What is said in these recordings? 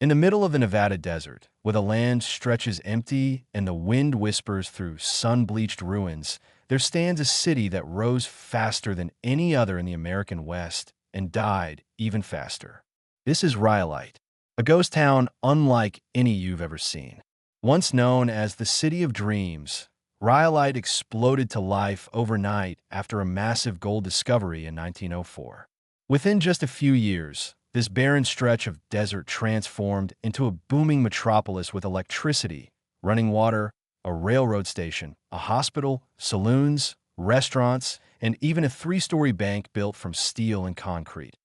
In the middle of the Nevada desert, where the land stretches empty and the wind whispers through sun-bleached ruins, there stands a city that rose faster than any other in the American West and died even faster. This is Rhyolite, a ghost town unlike any you've ever seen. Once known as the City of Dreams, Rhyolite exploded to life overnight after a massive gold discovery in 1904. Within just a few years, this barren stretch of desert transformed into a booming metropolis with electricity, running water, a railroad station, a hospital, saloons, restaurants, and even a three-story bank built from steel and concrete,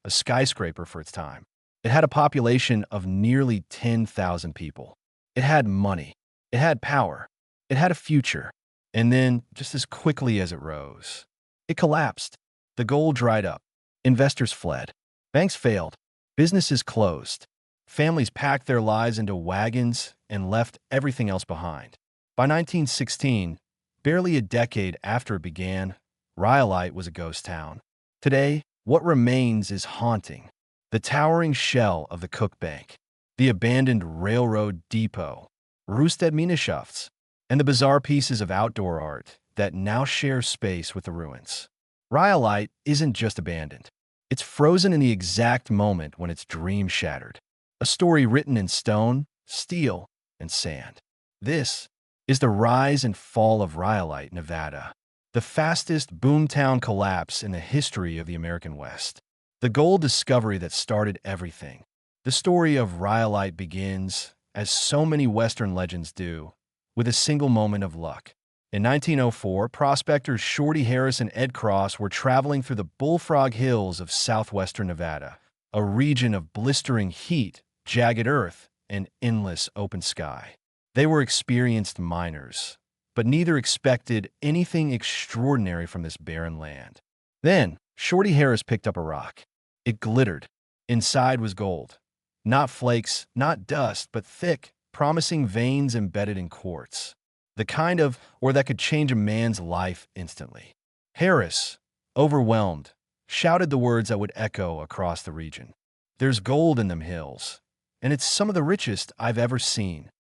a skyscraper for its time. It had a population of nearly 10,000 people. It had money. It had power. It had a future. And then, just as quickly as it rose, it collapsed. The gold dried up. Investors fled. Banks failed. Businesses closed. Families packed their lives into wagons and left everything else behind. By 1916, barely a decade after it began, Rhyolite was a ghost town. Today, what remains is haunting. The towering shell of the Cook Bank, the abandoned railroad depot, Rustedmineshafts, and the bizarre pieces of outdoor art that now share space with the ruins. Rhyolite isn't just abandoned. It's frozen in the exact moment when its dream shattered. A story written in stone, steel, and sand. This is the rise and fall of Rhyolite, Nevada, the fastest boomtown collapse in the history of the American West. The gold discovery that started everything. The story of Rhyolite begins, as so many Western legends do, with a single moment of luck. In 1904, prospectors Shorty Harris and Ed Cross were traveling through the Bullfrog Hills of southwestern Nevada, a region of blistering heat, jagged earth, and endless open sky. They were experienced miners, but neither expected anything extraordinary from this barren land. Then, Shorty Harris picked up a rock. It glittered. Inside was gold. Not flakes, not dust, but thick, promising veins embedded in quartz. The kind of ore that could change a man's life instantly. Harris, overwhelmed, shouted the words that would echo across the region. "There's gold in them hills, and it's some of the richest I've ever seen."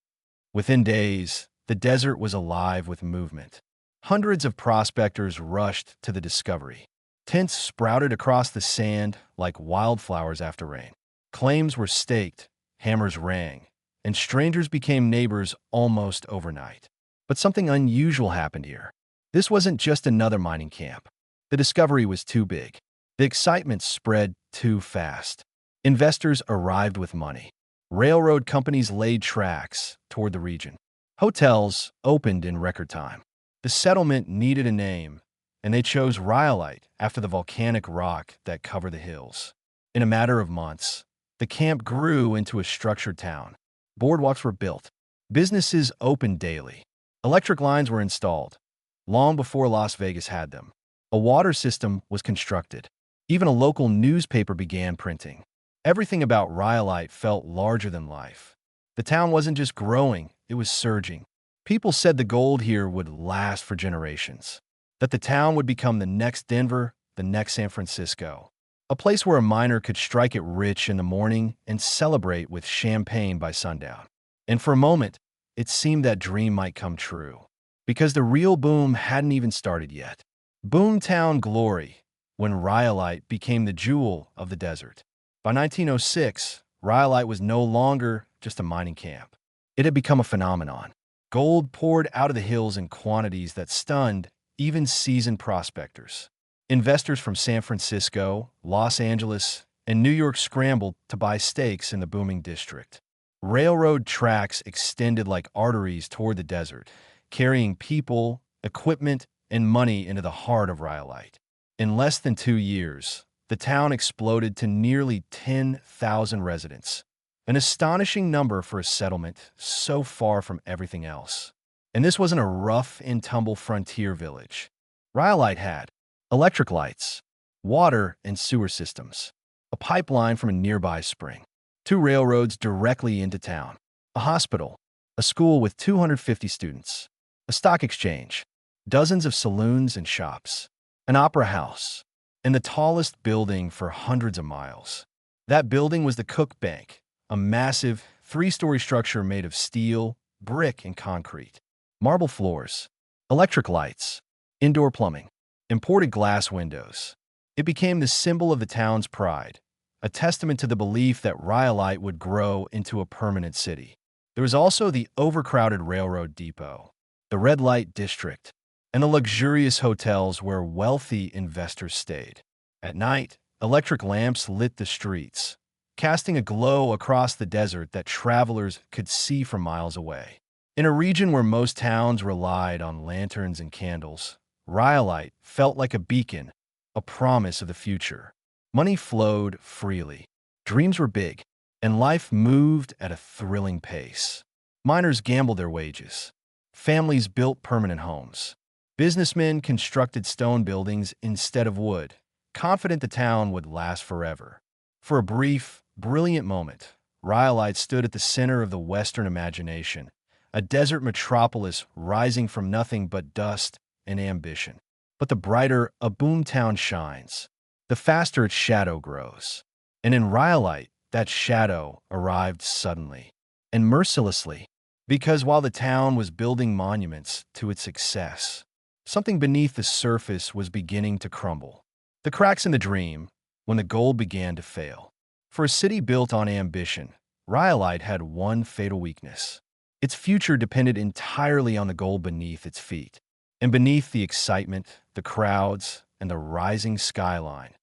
Within days, the desert was alive with movement. Hundreds of prospectors rushed to the discovery. Tents sprouted across the sand like wildflowers after rain. Claims were staked, hammers rang, and strangers became neighbors almost overnight. But something unusual happened here. This wasn't just another mining camp. The discovery was too big. The excitement spread too fast. Investors arrived with money. Railroad companies laid tracks toward the region. Hotels opened in record time. The settlement needed a name, and they chose Rhyolite after the volcanic rock that covered the hills. In a matter of months, the camp grew into a structured town. Boardwalks were built. Businesses opened daily. Electric lines were installed, long before Las Vegas had them. A water system was constructed. Even a local newspaper began printing. Everything about Rhyolite felt larger than life. The town wasn't just growing, it was surging. People said the gold here would last for generations, that the town would become the next Denver, the next San Francisco, a place where a miner could strike it rich in the morning and celebrate with champagne by sundown. And for a moment, it seemed that dream might come true, because the real boom hadn't even started yet. Boomtown glory, when Rhyolite became the jewel of the desert. By 1906, Rhyolite was no longer just a mining camp. It had become a phenomenon. Gold poured out of the hills in quantities that stunned even seasoned prospectors. Investors from San Francisco, Los Angeles, and New York scrambled to buy stakes in the booming district. Railroad tracks extended like arteries toward the desert, carrying people, equipment, and money into the heart of Rhyolite. In less than 2 years, the town exploded to nearly 10,000 residents, an astonishing number for a settlement so far from everything else. And this wasn't a rough-and-tumble frontier village. Rhyolite had electric lights, water and sewer systems, a pipeline from a nearby spring, 2 railroads directly into town, a hospital, a school with 250 students, a stock exchange, dozens of saloons and shops, an opera house, and the tallest building for hundreds of miles. That building was the Cook Bank, a massive three-story structure made of steel, brick, and concrete. Marble floors, electric lights, indoor plumbing, imported glass windows. It became the symbol of the town's pride, a testament to the belief that Rhyolite would grow into a permanent city. There was also the overcrowded railroad depot, the red light district, and the luxurious hotels where wealthy investors stayed. At night, electric lamps lit the streets, casting a glow across the desert that travelers could see from miles away. In a region where most towns relied on lanterns and candles, Rhyolite felt like a beacon, a promise of the future. Money flowed freely, dreams were big, and life moved at a thrilling pace. Miners gambled their wages. Families built permanent homes. Businessmen constructed stone buildings instead of wood, confident the town would last forever. For a brief, brilliant moment, Rhyolite stood at the center of the Western imagination, a desert metropolis rising from nothing but dust and ambition. But the brighter a Boomtown shines, the faster its shadow grows. And in Rhyolite, that shadow arrived suddenly and mercilessly, because while the town was building monuments to its success, something beneath the surface was beginning to crumble. The cracks in the dream, when the gold began to fail. For a city built on ambition, Rhyolite had one fatal weakness. Its future depended entirely on the gold beneath its feet. And beneath the excitement, the crowds, and the rising skyline,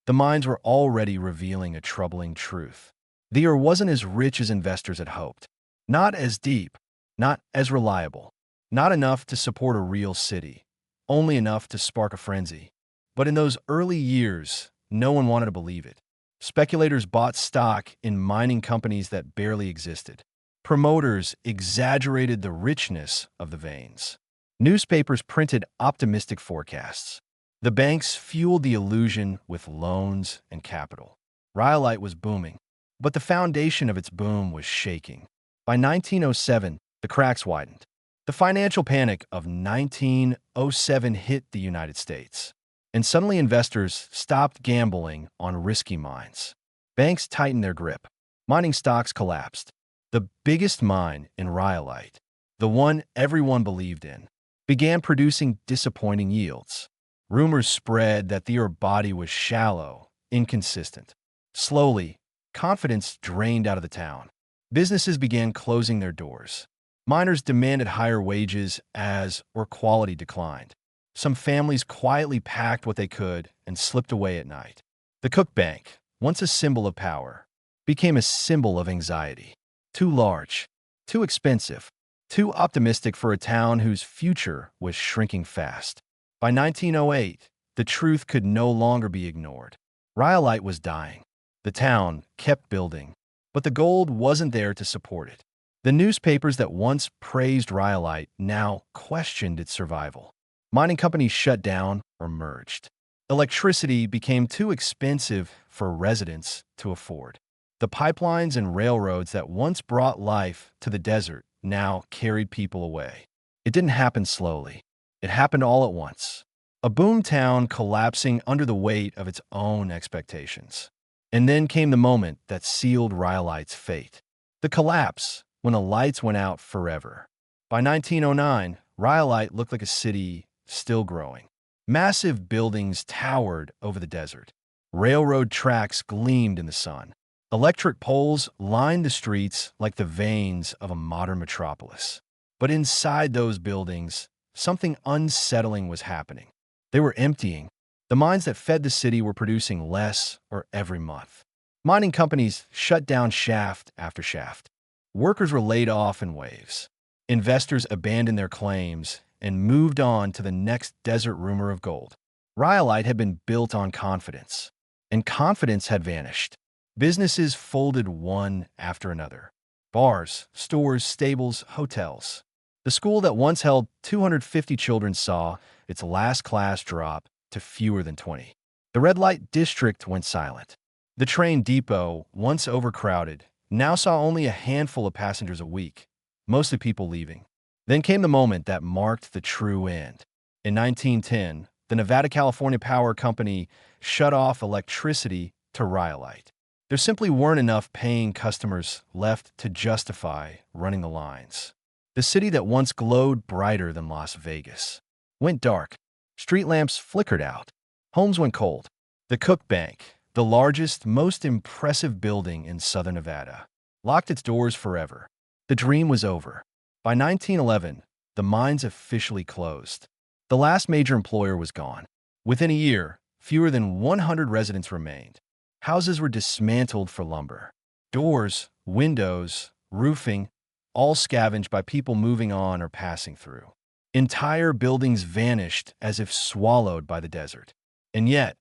the mines were already revealing a troubling truth. The ore wasn't as rich as investors had hoped, not as deep, not as reliable, not enough to support a real city, only enough to spark a frenzy. But in those early years, no one wanted to believe it. Speculators bought stock in mining companies that barely existed. Promoters exaggerated the richness of the veins. Newspapers printed optimistic forecasts. The banks fueled the illusion with loans and capital. Rhyolite was booming, but the foundation of its boom was shaking. By 1907, the cracks widened. The financial panic of 1907 hit the United States, and suddenly investors stopped gambling on risky mines. Banks tightened their grip. Mining stocks collapsed. The biggest mine in Rhyolite, the one everyone believed in, began producing disappointing yields. Rumors spread that the ore body was shallow, inconsistent. Slowly, confidence drained out of the town. Businesses began closing their doors. Miners demanded higher wages as ore quality declined. Some families quietly packed what they could and slipped away at night. The Cook Bank, once a symbol of power, became a symbol of anxiety. Too large, too expensive, too optimistic for a town whose future was shrinking fast. By 1908, the truth could no longer be ignored. Rhyolite was dying. The town kept building, but the gold wasn't there to support it. The newspapers that once praised Rhyolite now questioned its survival. Mining companies shut down or merged. Electricity became too expensive for residents to afford. The pipelines and railroads that once brought life to the desert now carried people away. It didn't happen slowly. It happened all at once. A boomtown collapsing under the weight of its own expectations. And then came the moment that sealed Rhyolite's fate. The collapse, when the lights went out forever. By 1909, Rhyolite looked like a city still growing. Massive buildings towered over the desert. Railroad tracks gleamed in the sun. Electric poles lined the streets like the veins of a modern metropolis. But inside those buildings, something unsettling was happening. They were emptying. The mines that fed the city were producing less or every month. Mining companies shut down shaft after shaft. Workers were laid off in waves. Investors abandoned their claims and moved on to the next desert rumor of gold. Rhyolite had been built on confidence, and confidence had vanished. Businesses folded one after another. Bars, stores, stables, hotels. The school that once held 250 children saw its last class drop to fewer than 20. The red light district went silent. The train depot, once overcrowded, now saw only a handful of passengers a week, mostly people leaving. Then came the moment that marked the true end. In 1910, the Nevada-California Power Company shut off electricity to Rhyolite. There simply weren't enough paying customers left to justify running the lines. The city that once glowed brighter than Las Vegas went dark. Street lamps flickered out. Homes went cold. The Cook Bank, the largest, most impressive building in southern Nevada, locked its doors forever. The dream was over. By 1911, the mines officially closed. The last major employer was gone. Within a year, fewer than 100 residents remained. Houses were dismantled for lumber. Doors, windows, roofing, all scavenged by people moving on or passing through. Entire buildings vanished as if swallowed by the desert. And yet,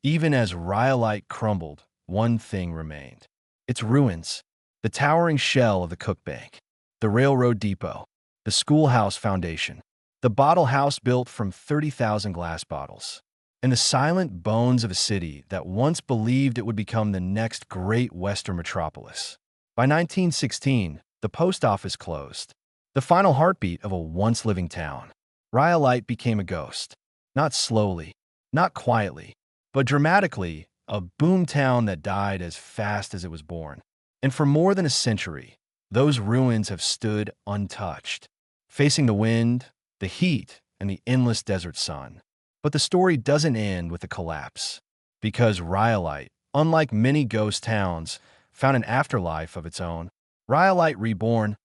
even as Rhyolite crumbled, one thing remained. Its ruins, the towering shell of the Cook Bank, the railroad depot, the schoolhouse foundation, the bottle house built from 30,000 glass bottles, and the silent bones of a city that once believed it would become the next great Western metropolis. By 1916, the post office closed, the final heartbeat of a once-living town. Rhyolite became a ghost. Not slowly, not quietly, but dramatically, a boomtown that died as fast as it was born. And for more than a century, those ruins have stood untouched, facing the wind, the heat, and the endless desert sun. But the story doesn't end with the collapse, because Rhyolite, unlike many ghost towns, found an afterlife of its own. Rhyolite reborn,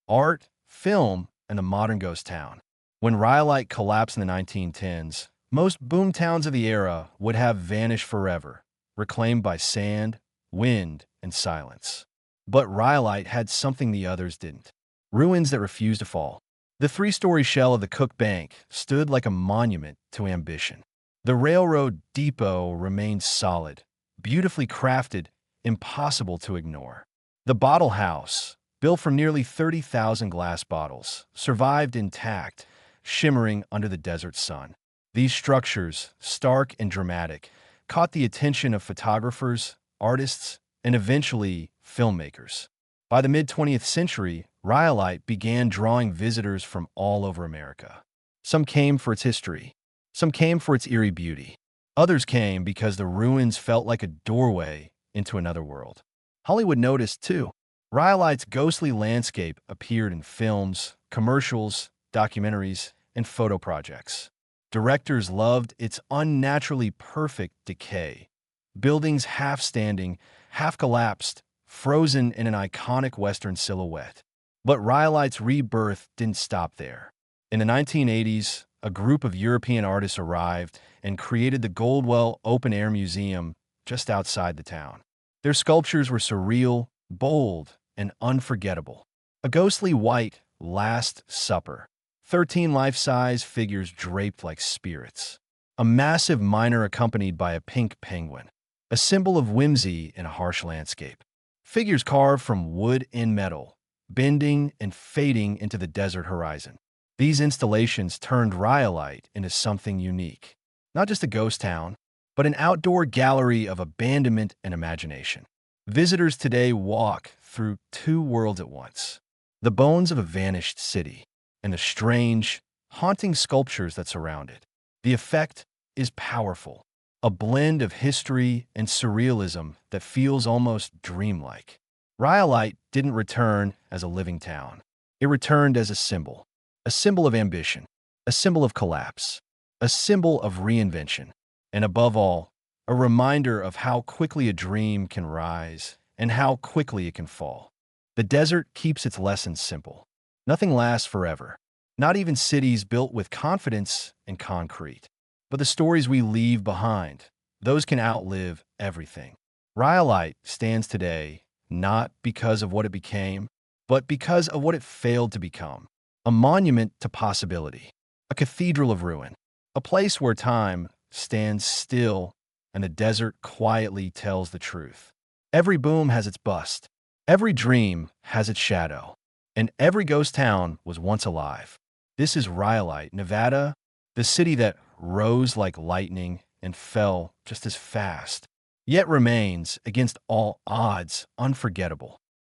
art, film, and a modern ghost town. When Rhyolite collapsed in the 1910s, most boomtowns of the era would have vanished forever, reclaimed by sand, wind, and silence. But Rhyolite had something the others didn't: ruins that refused to fall. The three-story shell of the Cook Bank stood like a monument to ambition. The railroad depot remained solid, beautifully crafted, impossible to ignore. The bottle house, built from nearly 30,000 glass bottles, survived intact, shimmering under the desert sun. These structures, stark and dramatic, caught the attention of photographers, artists, and eventually filmmakers. By the mid-20th century, Rhyolite began drawing visitors from all over America. Some came for its history. Some came for its eerie beauty. Others came because the ruins felt like a doorway into another world. Hollywood noticed, too. Rhyolite's ghostly landscape appeared in films, commercials, documentaries, and photo projects. Directors loved its unnaturally perfect decay. Buildings half-standing, half-collapsed, frozen in an iconic Western silhouette. But Rhyolite's rebirth didn't stop there. In the 1980s, a group of European artists arrived and created the Goldwell Open Air Museum just outside the town. Their sculptures were surreal, bold, and unforgettable. A ghostly white Last Supper, 13 life-size figures draped like spirits. A massive miner accompanied by a pink penguin, a symbol of whimsy in a harsh landscape. Figures carved from wood and metal, bending and fading into the desert horizon. These installations turned Rhyolite into something unique. Not just a ghost town, but an outdoor gallery of abandonment and imagination. Visitors today walk through two worlds at once: the bones of a vanished city and the strange, haunting sculptures that surround it. The effect is powerful, a blend of history and surrealism that feels almost dreamlike. Rhyolite didn't return as a living town. It returned as a symbol of ambition, a symbol of collapse, a symbol of reinvention, and above all, a reminder of how quickly a dream can rise and how quickly it can fall. The desert keeps its lessons simple. Nothing lasts forever, not even cities built with confidence and concrete. But the stories we leave behind, those can outlive everything. Rhyolite stands today not because of what it became, but because of what it failed to become. A monument to possibility, a cathedral of ruin, a place where time stands still and the desert quietly tells the truth. Every boom has its bust, every dream has its shadow, and every ghost town was once alive. This is Rhyolite, Nevada, the city that rose like lightning and fell just as fast, yet remains, against all odds, unforgettable.